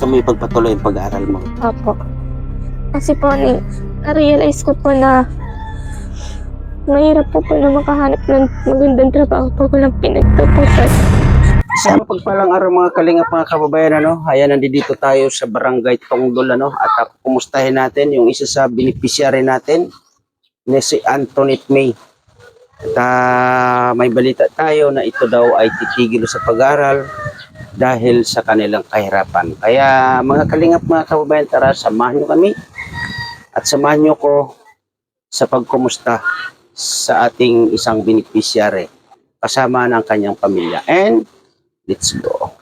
gusto mo ipagpatuloy ang pag-aaral mo? Opo. Kasi po, na-realize ko po na mahirap po na makahanap ng magandang trabaho pag walang pinagtapusan. Isang pagpalang araw mga kalingap mga kababayan, ayan, nandito tayo sa Barangay Tongdol, at kumustahin natin yung isa sa beneficiary natin na si Antoinette May. At may balita tayo na ito daw ay titigil sa pag-aaral dahil sa kanilang kahirapan. Kaya mga kalingap mga kababayan, tara, samahan nyo kami at samahan nyo ko sa pagkumusta sa ating isang beneficiary kasama ng kanyang pamilya. And let's go.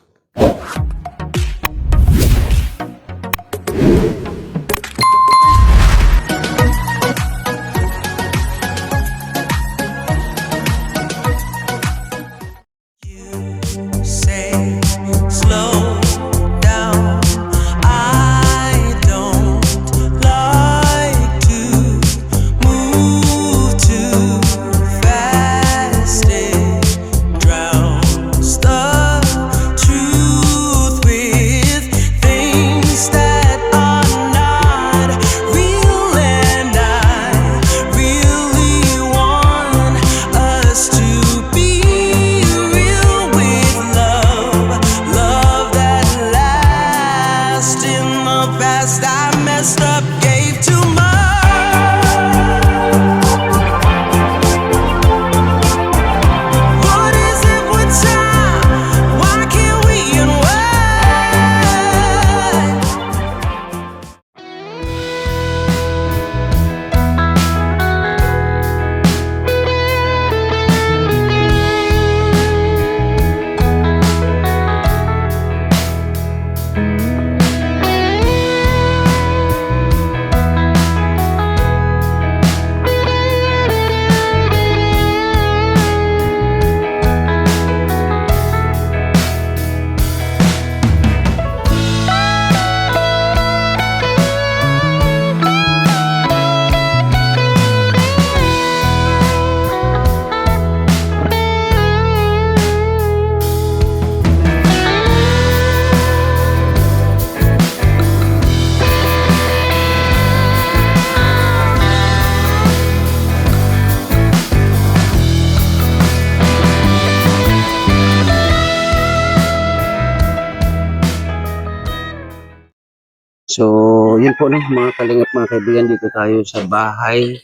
So, yun po mga kalingap mga kaibigan, dito tayo sa bahay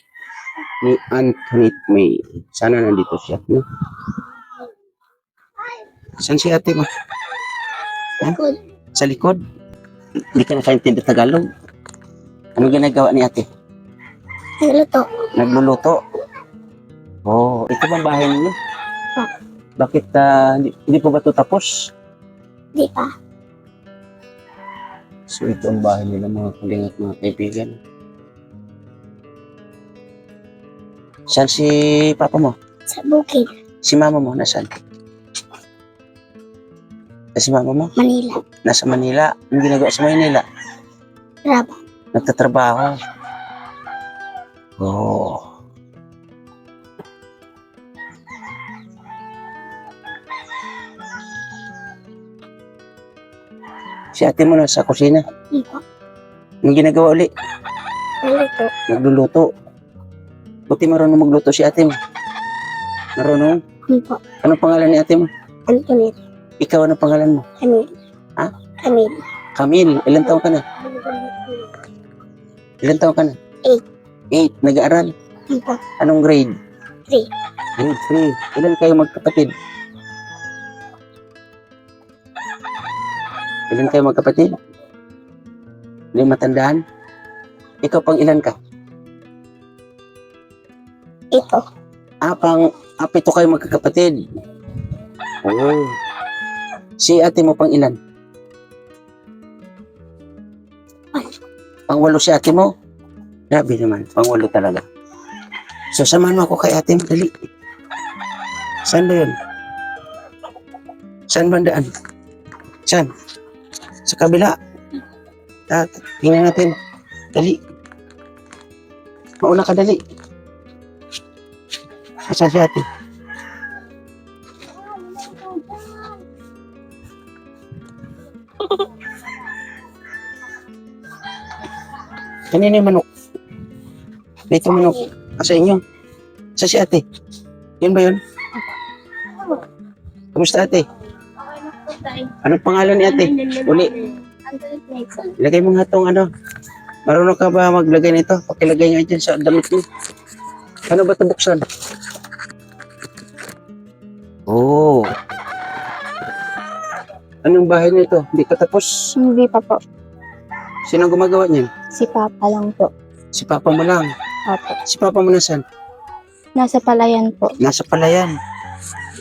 ni Antoinette May. Sana nandito siya, no? Saan si ate mo? Likod. Sa likod? Hindi ka nakaintindi Tagalog? Ano ginagawa ni ate? Nagluto. Nagluluto? Oh, ito bang bahay niyo? Bakit hindi po ba ito tapos? Di pa. So ito ang bahay nila mga kalingap mga kaibigan. Saan si papa mo? Sa bukid. Si mama mo nasaan? Si mama mo? Manila. Nasa Manila. Anong ginagawa sa Manila? Raba. Nagtatrabaho. Oh. Si ate mo nasa kusina. Di pa. Anong ginagawa uli? Nagluto. Nagluluto. Buti marunong magluto si ate mo. Marunong? Di pa. Anong pangalan ni ate mo? Antoinette. Ikaw, anong pangalan mo? Camille. Ha? Camille. Camille. Ilan taon ka na? Ilan taon ka na? 8. 8. Nag-aaral? Di pa. Anong grade? 3. Grade 3. Ilan kayo magkapatid? Ilan kayo magkapatid? Hindi matandaan? Ikaw pang ilan ka? Ito. Pito kayo magkakapatid. Oh. Si ate mo pang ilan? Pang 8 si ate mo? Grabe naman, pang 8 talaga. So samahan mo ako kay ate mo, dali. Saan ba yun? Saan bandaan? Saan? Sa kabila. Tingnan natin. Dali. Mauna ka, dali. Asan si ate? Kanina yung manok. Dito manok. Sa inyo. Sa si ate. Yun ba yun? Kamusta ate? Anong pangalan ni ate? Uli. Ilagay mo nga itong ano. Marunong ka ba maglagay nito? Pakilagay nga dyan sa damit mo. Ano ba ito buksan? Oh. Anong bahay nito? Hindi ka tapos? Hindi pa po. Sino ang gumagawa niyan? Si Papa lang po. Si papa mo lang. Opo. Si papa mo nasan? Nasa palayan po. Nasa palayan.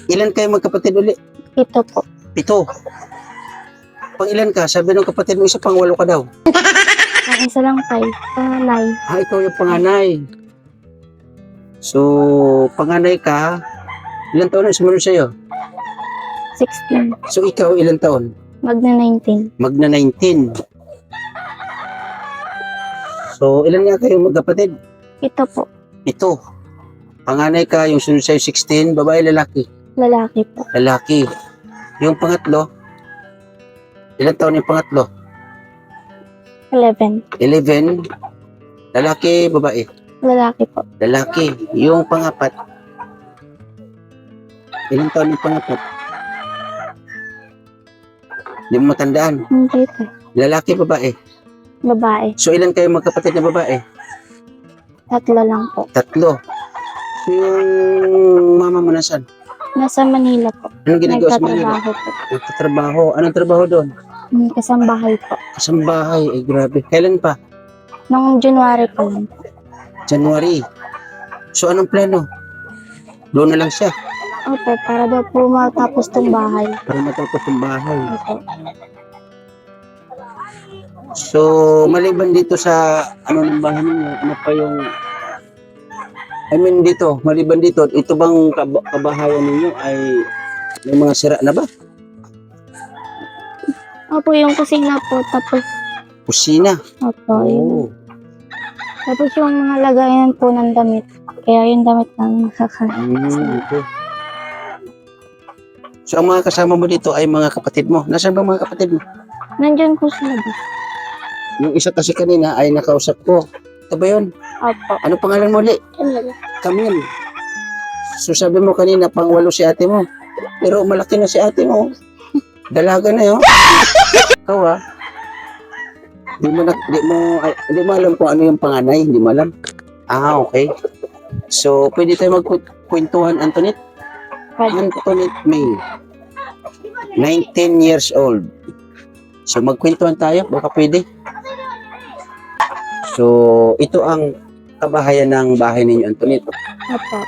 Ilan kayo magkapatid uli? Ito po. 7. Pang ilan ka? Sabi ng kapatid mo, isa pang 8 ka daw. Ang isa lang tay. Panganay. Ikaw yung panganay. So, panganay ka, ilan taon na sumunod sa'yo? 16. So, ikaw ilan taon? Magna 19. Magna 19. So, ilan nga kayo magkapatid? Ito po. 7. Panganay ka, yung sunod sa'yo 16, babae, lalaki? Lalaki po. Lalaki. Yung pangatlo, ilan taon yung pangatlo? 11. 11. Lalaki, babae? Lalaki po. Lalaki. Yung pangapat, ilan taon yung pangapat? Hindi mo matandaan. Hindi po. Lalaki, babae? Babae. So, ilan kayo magkapatid na babae? 3 lang po. 3. So, yung mama mo nasan? Nasa Manila po. Anong ginagawa sa Manila? Nagtatrabaho po. Nagtatrabaho. Anong trabaho doon? Kasambahay po. Kasambahay. Eh, grabe. Kailan pa? Noong January po lang. January. So, anong plano? Doon na lang siya Opo, para daw po matapos tong bahay. para matapos ang bahay. Opo. So, maliban dito sa ano ng bahay ninyo, ano pa yung dito, maliban dito, ito bang kabahayan ninyo ay may mga sira na ba? Opo, yung kusina po. Tapos, Kusina. opo, yun. Oh. Tapos yung mga lagayan po ng damit. Kaya yung damit namin nakakain. Okay. So, ang mga kasama mo dito ay mga kapatid mo. Nasaan ba mga kapatid mo? Nandyan po sa labas. Yung isa kasi kanina ay nakausap ko. Ito ba yun? Opo. Ano pangalan mo ulit? Camille. So sabi mo kanina, pang 8 si ate mo. Pero malaki na si ate mo. Dalaga na yun. Ikaw ah. Di mo alam kung ano yung panganay. Hindi mo alam. Ah, okay. So, pwede tayo magkwentuhan, Antoinette? Pwede. Antoinette May. 19 years old. So, magkwentuhan tayo. Baka pwede. So, ito ang kabahayan ng bahay ninyo, Antoinette. Opo.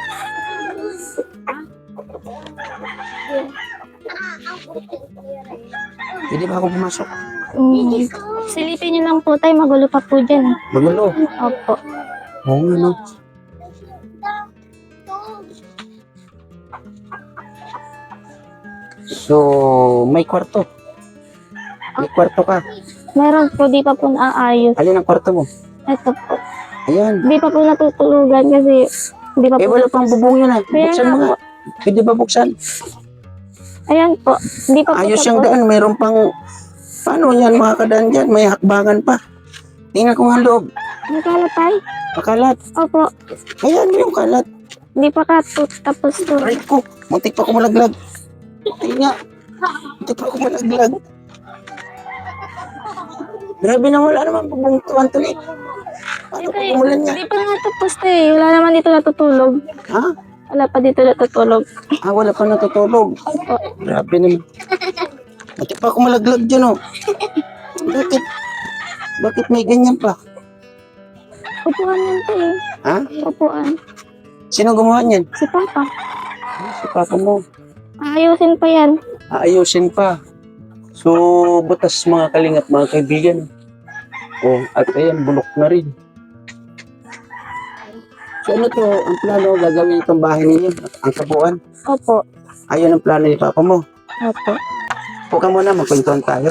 Pwede ba ako pumasok? Silipin niyo lang po tayo. Magulo pa po dyan. Magulo. Opo. Oo nga, no? So, may kwarto. May kwarto ka. Meron po, di pa po naayos. Alin ang kwarto mo? Ito po. Ayan. Di pa po natutulugan kasi di pa Eh, po. wala pang bubong yan ah. Kaya Buksan nga mo nga. Pwede ba buksan? Ayan po. Di pa po. Ayos yung daan. Mayroon pang, paano yan mga kadaan dyan? May hakbangan pa. Tingnan ko nga ang loob. Nagkalat tayo. Makalat. Opo. Ayan yung kalat. Di pa ka po. Tapos po. Aray ko. Muntik pa ako malaglag. Tingnan. Muntik pa ako malaglag. Grabe na wala naman bubong to, Anthony. Paano pa umulan niya? Di pa nga tapos tayo. Wala naman dito natutulog. Ha? Wala pa dito natutulog. Ah, wala pa natutulog. Opo. Grabe naman. Muntik pa ako malaglag dyan, oh. Bakit? Bakit may ganyan pa? Upuan yan tayo. Ha? Upuan. Sino gumawa niyan? Si Papa. Si papa mo. Ayusin pa yan. Aayusin pa. So, butas mga kalingap, mga kaibigan. Oh, at ayan, bulok na rin. So, ano to? Ang plano, gagawin itong bahay ninyo? Ang kabuuan? Opo. Ayun ang plano ni papa mo. Opo. Huwag ka muna, magkwentuhan tayo.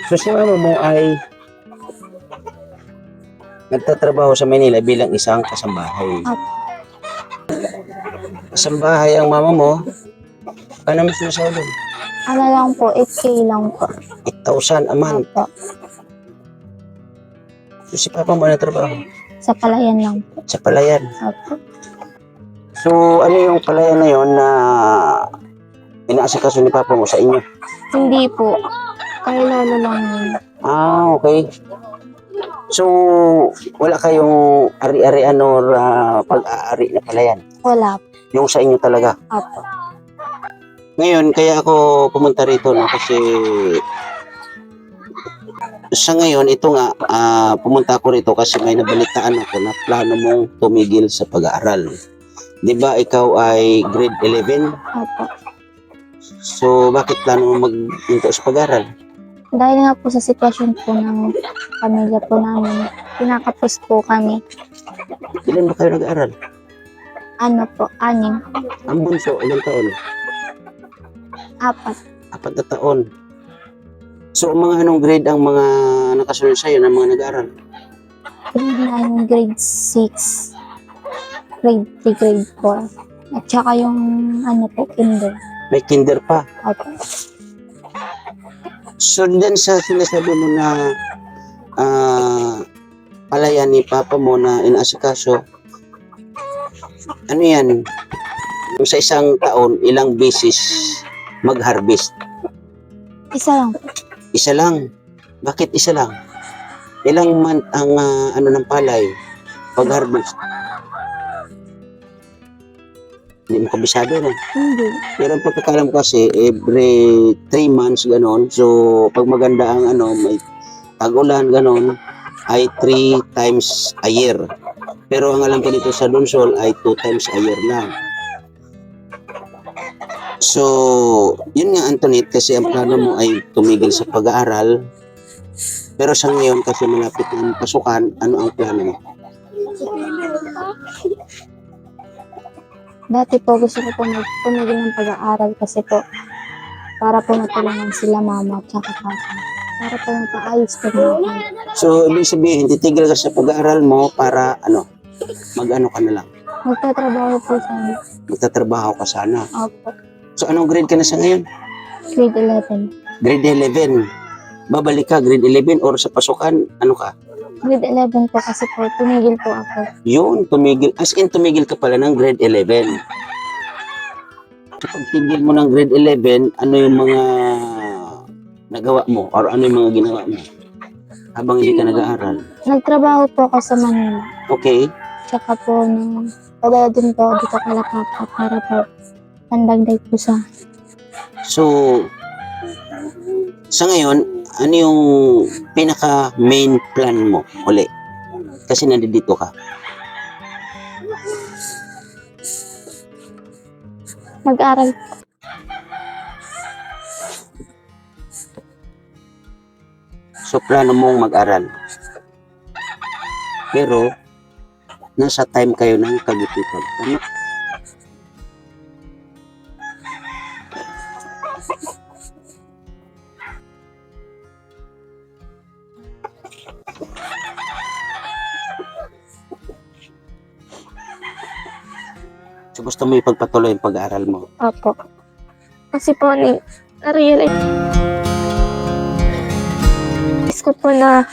So, si mama mo ay nagtatrabaho sa Manila bilang isang kasambahay. Kasambahay ang mama mo. Ano mas nasawag? Ano lang po, 8K lang po. 8,000 a month. Opo. Si Papa mo na trabaho? Sa palayan lang po. Sa palayan. Opo. So, ano yung palayan na yon na inaasikaso ni Papa mo sa inyo? Hindi po. Kay lolo lang yun. Ah, okay. So, wala kayong ari-arian or pag-aari na palayan? Wala po. Yung sa inyo talaga? Opo. Ngayon, kaya ako pumunta rito, no, kasi sa ngayon, ito nga, pumunta ako rito kasi may nabalitaan ako na plano mong tumigil sa pag-aaral. Di ba ikaw ay grade 11? Opo. So, bakit plano mo mag-into sa pag-aaral? Dahil nga po sa sitwasyon po ng pamilya po namin, pinakapos po kami. Ilan ba kayo nag-aaral? Ano po, 6. Ang bunso, ilang taon? 4. 4 na taon. So, mga anong grade ang mga nakasunod sa'yo ng mga nag-aaral? Grade 6, grade 3, grade 4. At saka yung ano po, kinder. May kinder pa. Opo. So, dyan sa sinasabi mo na palayan ni Papa mo na inaasikaso, ano yan? Yung sa isang taon, ilang beses mag-harvest? Isa lang po. Isa lang. Bakit isa lang? Ilang month ang ano ng palay pag-harvest? Hindi mo kabisado na. Hindi. Pero ang pagkakalam ko kasi, every 3 months ganon. So, pag maganda ang ano, may tag-ulan ganon, ay 3 times a year. Pero ang alam ko dito sa Donsol ay 2 times a year lang. So, yun nga Antoinette, kasi ang plano mo ay tumigil sa pag-aaral. Pero sa ngayon, kasi malapit ng pasukan, ano ang plano mo? Dati po gusto ko po tumigil ng pag-aaral kasi po para po matulungan sila mama at saka papa. Para po mapaayos po na. So, ibig sabihin, titigil ka sa pag-aaral mo para ano, mag-ano ka na lang. Magtatrabaho po sa Magtatrabaho ka sana. Opo. So, anong grade ka na sa ngayon? Grade 11. Grade 11. Babalik ka, grade 11 or sa pasukan, ano ka? Grade 11 po kasi po tumigil po ako. Yun, tumigil. As in, tumigil ka pala ng grade 11. So, pag tigil mo ng grade 11, ano yung mga nagawa mo or ano yung mga ginawa mo habang hindi ka nag-aaral? Nagtrabaho po ako sa Manila. Okay. Tsaka po padala din po dito kala papa para po pandagdag po sa So, sa ngayon, ano yung pinaka main plan mo uli? Kasi nandito ka. mag-aral. So, plano mong mag-aral. Pero, nasa time kayo ng kagututan. Tama? So, gusto mo ipagpatuloy yung pag-aaral mo. Opo. Kasi po na-realize ko po na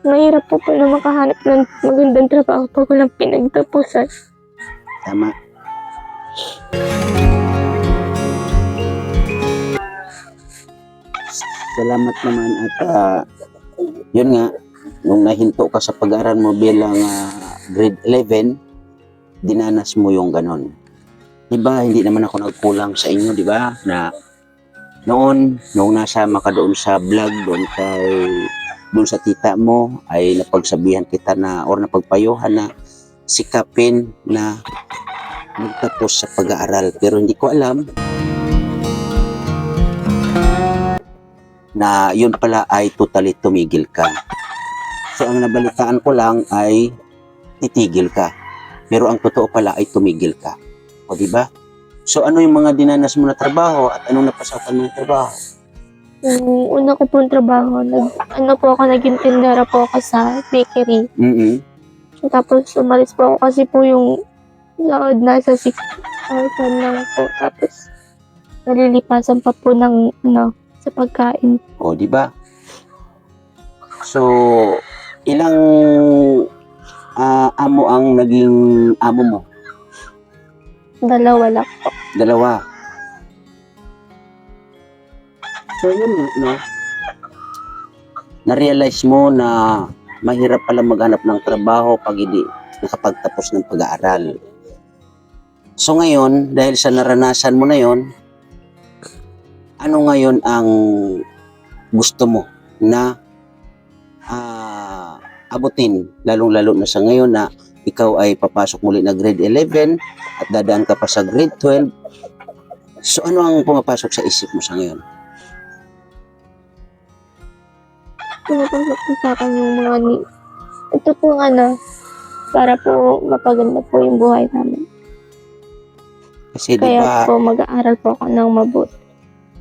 mahirap po na makahanap ng magandang trabaho pag walang pinagtapusan. Tama. Salamat naman at yun nga, nung nahinto ka sa pag-aaral mo bilang grade 11, dinanas mo yung ganon. Diba, hindi naman ako nagkulang sa inyo, diba? Na noon, nung nasama ka doon sa vlog, doon sa tita mo, ay napagsabihan kita na, or napagpayuhan na sikapin na magtapos sa pag-aaral. Pero hindi ko alam na yun pala ay totally tumigil ka. So, ang nabalitaan ko lang ay titigil ka. Pero ang totoo pala ay tumigil ka. O, diba? So, ano yung mga dinanas mo na trabaho at anong napasakan mo na trabaho? Yung una ko pong trabaho, naging tindera po ako sa bakery. Tapos umalis po ako kasi po yung load nasa 6,000 lang po. Tapos nalilipasan pa po ng sa pagkain. O, di ba? So, Ilang amo ang naging amo mo? Dalawa lang po. Dalawa. So yun nga, no? Na-realize mo na mahirap pala maghanap ng trabaho pag hindi nakapagtapos ng pag-aaral. So ngayon, dahil sa naranasan mo na yon, ano ngayon ang gusto mo na abutin, lalong-lalo na sa ngayon na ikaw ay papasok muli na grade 11 at dadaan ka pa sa grade 12. So ano ang pumapasok sa isip mo sa ngayon? Pinapasok po sa akin yung mga ito po para po mapaganda po yung buhay namin. Kasi di Kaya ba, po mag-aaral po ako ng mabuti.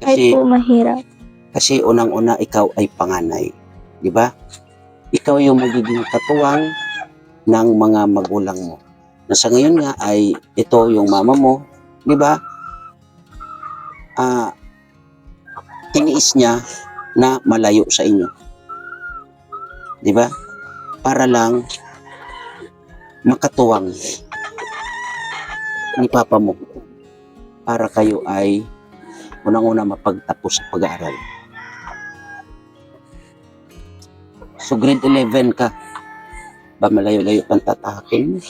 Kahit kasi, po mahirap. kasi unang-una ikaw ay panganay. Di ba? Ikaw yung magiging katuwang ng mga magulang mo. Na sa ngayon nga ay ito yung mama mo. Di ba? Tiniis niya na malayo sa inyo. Di ba? Para lang makatuwang ni papa mo para kayo ay unang-una mapagtapos sa pag-aaral. So grade 11 ka. Ba malayo-layo pang tatahakin?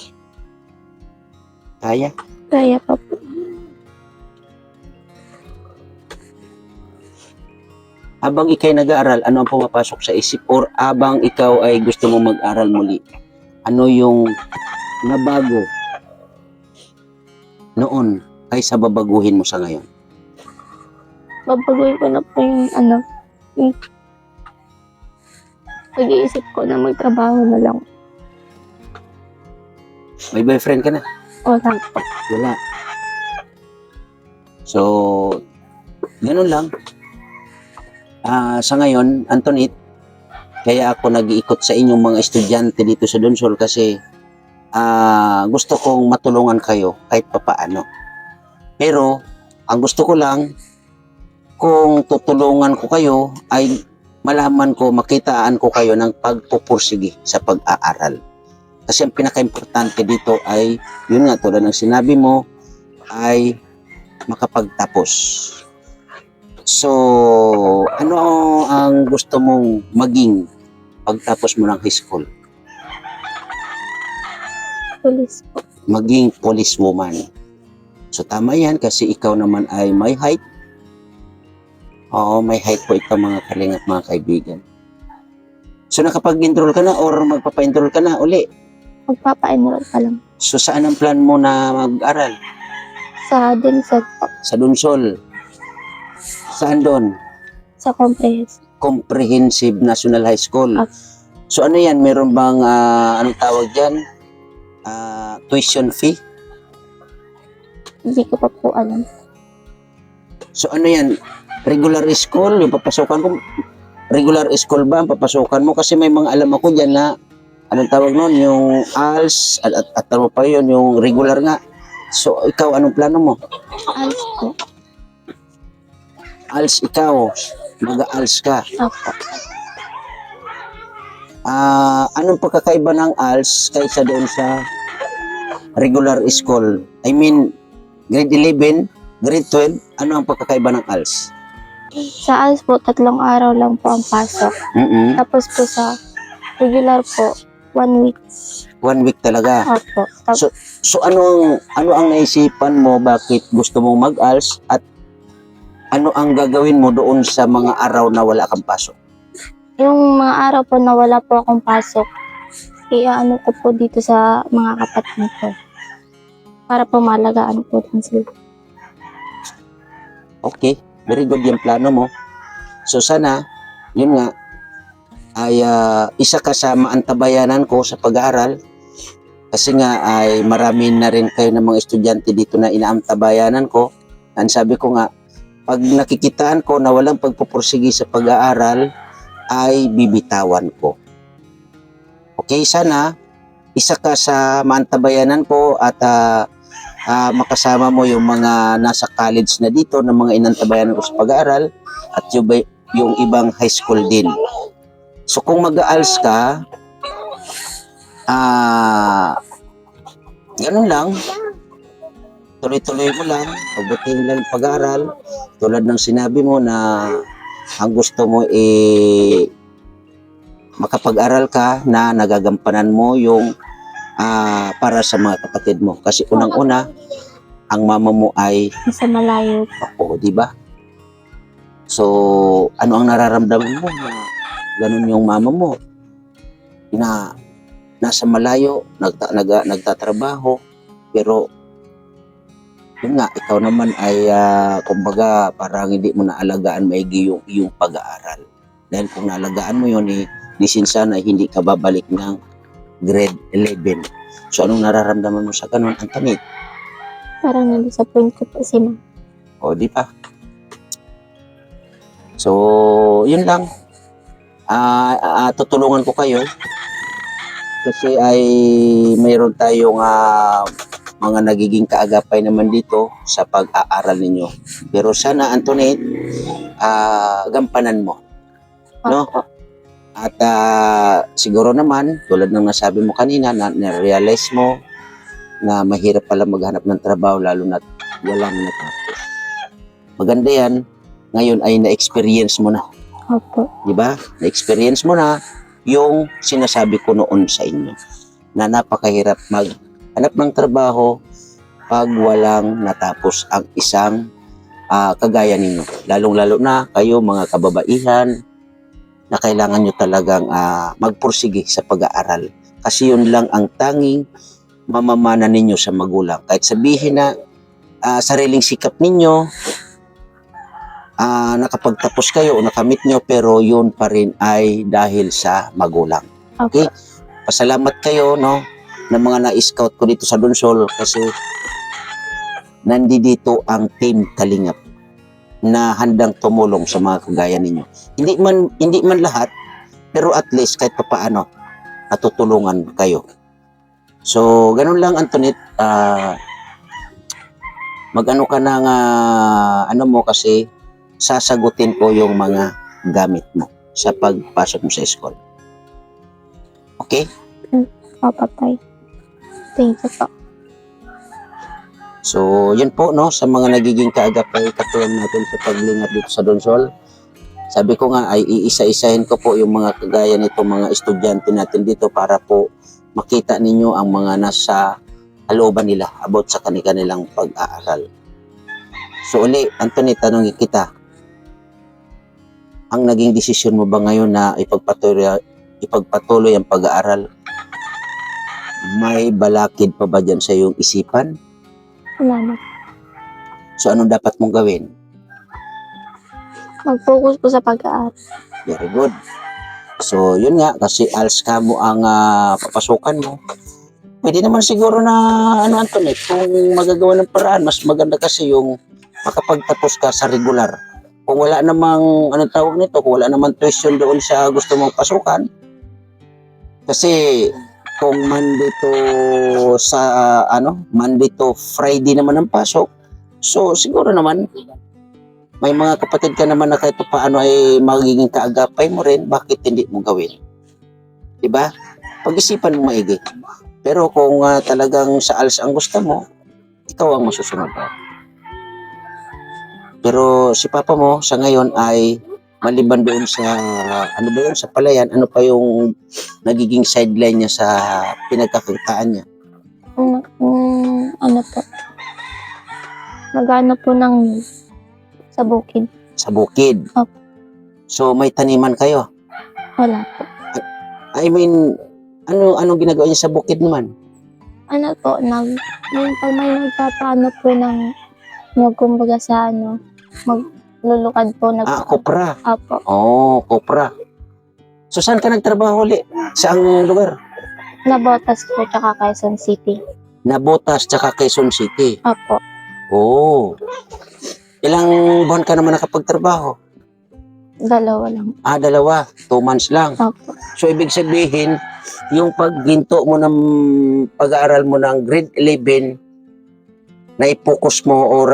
Kaya? Kaya pa po. Habang ikay nag-aaral, ano ang pumapasok sa isip? Or habang ikaw ay gusto mo mag-aral muli, ano yung nabago noon kaysa babaguhin mo sa ngayon? Babaguhin ko na po yung pag-iisip ko na magtrabaho na lang. May boyfriend ka na? Wala po. Wala. So, ganun lang. Sa ngayon, Antoinette, kaya ako nag-iikot sa inyong mga estudyante dito sa Donsol kasi gusto kong matulungan kayo kahit papaano. Pero, ang gusto ko lang, kung tutulungan ko kayo, ay malaman ko, makitaan ko kayo ng pagpupursige sa pag-aaral. Kasi ang pinaka-importante dito ay, yun nga, tulad ng sinabi mo, ay makapagtapos. So, ano ang gusto mong maging pagtapos mo ng high school? Police po. Maging policewoman. So, tama yan kasi ikaw naman ay may height. Oo, may height po ikaw mga kalingap, mga kaibigan. So, nakapag-enroll ka na or magpapa-enroll ka na uli? Magpapa-enroll pa lang. So, saan ang plan mo na mag-aral? Sa Dinsel po. Sa Donsol. Saan doon? Sa Comprehensive. Comprehensive National High School. Okay. So, ano yan? Meron bang, anong tawag dyan? Tuition fee? Hindi ko pa po alam. So, ano yan? Regular school? Yung papasukan ko? Regular school ba ang papasukan mo? Kasi may mga alam ako dyan na, anong tawag nun? Yung ALS, at ano pa yun, yung regular nga. So, ikaw, anong plano mo? Alas po. ALS ikaw. Mag-ALS ka. Opo. Anong pagkakaiba ng ALS kaysa doon sa regular school? I mean, grade 11, grade 12, ano ang pagkakaiba ng ALS? Sa ALS po, 3 araw lang po ang pasok. Tapos po sa regular po, 1 week. 1 week talaga. Opo. Tapos, So ano ang naisipan mo bakit gusto mong mag-ALS at ano ang gagawin mo doon sa mga araw na wala kang pasok? yung mga araw po na wala po akong pasok, iaano ko po dito sa mga kapatid ko. Para po malagaan po din sila. Okay, very good yung plano mo. So sana, yun nga, ay isa ka sa maantabayanan ko sa pag-aaral. Kasi nga ay marami na rin kayo ng mga estudyante dito na inaantabayanan ko. Ang sabi ko nga, pag nakikitaan ko na walang pagpupursigi sa pag-aaral, ay bibitawan ko. Okay, sana isa ka sa maantabayanan ko at makasama mo yung mga nasa college na dito ng mga inantabayanan ko sa pag-aaral at yung ibang high school din. So kung mag-ALS ka, ganun lang. Tuloy-tuloy mo lang, pagbutihin lang yung pag-aaral. Tulad ng sinabi mo na ang gusto mo makapag-aral ka na nagagampanan mo yung para sa mga kapatid mo. Kasi unang-una, ang mama mo ay Sa malayo po. ako, di ba? So, ano ang nararamdaman mo na ganun yung mama mo na nasa malayo, nagtatrabaho, pero yun nga, ikaw naman ay kumbaga parang hindi mo naalagaan maigi yung iyong pag-aaral. Dahil kung naalagaan mo yun, lisin sana hindi ka babalik ng grade 11. So, anong nararamdaman mo sa ganun, Antoinette? Parang na-disappoint ko po si ma'am. O, di ba? So, yun lang. Tutulungan ko kayo kasi ay mayroon tayong mga nagiging kaagapay naman dito sa pag-aaral ninyo. Pero sana, Antoinette, gampanan mo. No? Opo. At siguro naman, tulad ng nasabi mo kanina, na-realize mo na mahirap pala maghanap ng trabaho lalo na walang natapos. Maganda yan. Ngayon ay na-experience mo na. Opo. Di ba? Na-experience mo na yung sinasabi ko noon sa inyo na napakahirap maghanap ng trabaho pag walang natapos ang isang kagaya ninyo. Lalong-lalo na kayo mga kababaihan na kailangan nyo talagang magpursige sa pag-aaral. Kasi yun lang ang tanging mamamana ninyo sa magulang. Kahit sabihin na sariling sikap ninyo, nakapagtapos kayo o nakamit nyo, pero yun pa rin ay dahil sa magulang. Opo. Okay? Pasalamat kayo, no, ng mga na-scout ko dito sa Donsol kasi nandito ang Team Kalingap na handang tumulong sa mga kagaya ninyo. Hindi man lahat, pero at least kahit papaano natutulungan kayo. So, ganun lang, Antoinette. Mag-ano ka ng ano mo kasi sasagutin ko yung mga gamit mo sa pagpasok mo sa school. Okay? Opo, tay. Thank you po. So, yun po, no, sa mga nagiging kaagapay katulad natin sa paglingap dito sa Donsol. Sabi ko nga ay iisa-isahin ko po yung mga kagaya nito mga estudyante natin dito para po makita ninyo ang mga nasa kalooban nila about sa kanilang pag-aaral. So, uli, Antoinette, tanongin kita. Ang naging desisyon mo ba ngayon na ipagpatuloy ang pag-aaral? May balakid pa ba dyan sa iyong isipan? Salamat. So, anong dapat mong gawin? Mag-focus po sa pag-aaral. Very good. So, yun nga, kasi ALS ka mo ang papasukan mo. Pwede naman siguro na, Antoinette, kung magagawa ng paraan, mas maganda kasi yung makapagtapos ka sa regular. Kung wala namang, anong tawag nito, kung wala namang tuition doon sa gusto mong pasukan, kasi kung Monday to Friday naman ang pasok, so siguro naman, may mga kapatid ka naman na kahit paano ay magiging kaagapay mo rin, bakit hindi mo gawin? Diba? Pag-isipan mo maigi. Pero kung talagang sa ALS ang gusto mo, ikaw ang masusunod. Pero si Papa mo sa ngayon ay maliban doon sa sa palayan, ano pa yung nagiging sideline niya sa pinagkakitaan niya? Ano po? Nag-ano po ng sa bukid. Sa bukid. Opo. So may taniman kayo? Wala po. I mean, anong ginagawa niya sa bukid naman? Ano po, pag may nagpapaano po ng kumbaga sa maglulukad po. Kopra. Apo. Oh, kopra. So saan ka nagtrabaho ulit? Saang lugar? Nabotas po, tsaka Quezon City. Nabotas, tsaka Quezon City. Apo. Oh. Ilang buwan ka naman nakapagtrabaho? 2 lang. 2 months lang. Apo. So, ibig sabihin, yung pagginto mo ng pag-aaral mo ng grade 11, na-focus mo or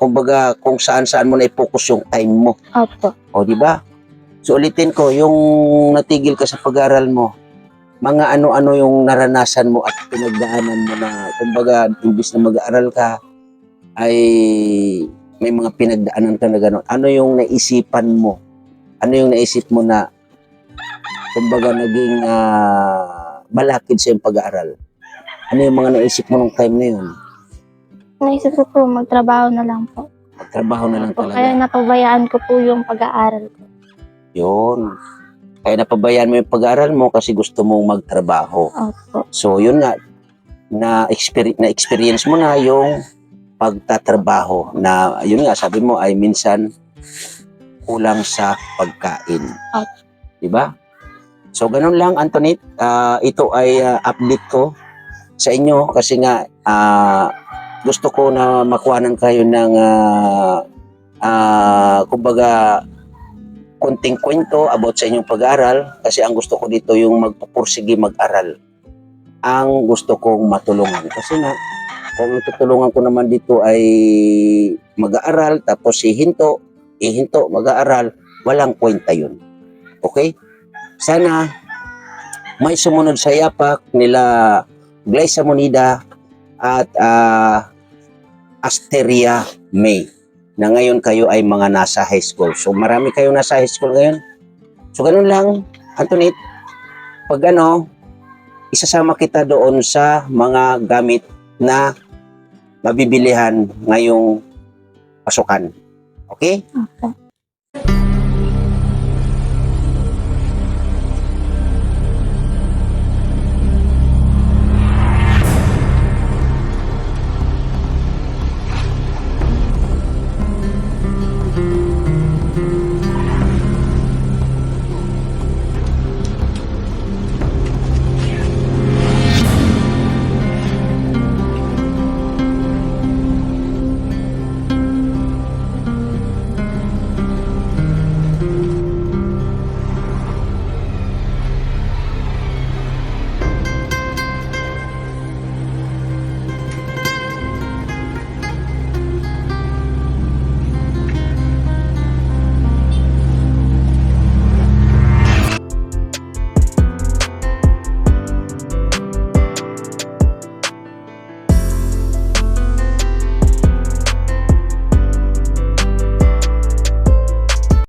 kumbaga kung saan-saan mo na-focus yung time mo. Apo. O, di ba? So, ulitin ko, yung natigil ka sa pag-aaral mo, mga ano-ano yung naranasan mo at pinagdaanan mo na, kumbaga, imbis na mag-aaral ka, ay may mga pinagdaanan ka na gano'n. Ano yung naisipan mo? Ano yung naisip mo na, kumbaga, naging balakid sa yung pag-aaral? Ano yung mga naisip mo nung time na yun? Naisip ko po, magtrabaho na lang po. Magtrabaho na lang Opo, kaya talaga. napabayaan ko po yung pag-aaral ko. Yun. Kaya napabayaan mo yung pag-aaral mo kasi gusto mong magtrabaho. Opo. So, yun nga, na-experience mo na yung pagtatrabaho na, yun nga, sabi mo ay minsan kulang sa pagkain. Opo. Diba? So, ganun lang, Antoinette. Ito ay update ko sa inyo kasi nga gusto ko na makuhanan kayo ng kumbaga konting kwento about sa inyong pag-aaral kasi ang gusto ko dito yung magpupursige mag-aral. Ang gusto kong matulungan kasi nga kung ang tutulungan ko naman dito ay mag-aaral tapos ihinto, mag-aaral, walang kwenta yun. Okay? Sana may sumunod sa yapak nila Glyza Monida at Asteria May na ngayon kayo ay mga nasa high school. So marami kayong nasa high school ngayon. So ganun lang, Antoinette. Pag isasama kita doon sa mga gamit na mabibilihan ngayong pasukan. Okay? Okay.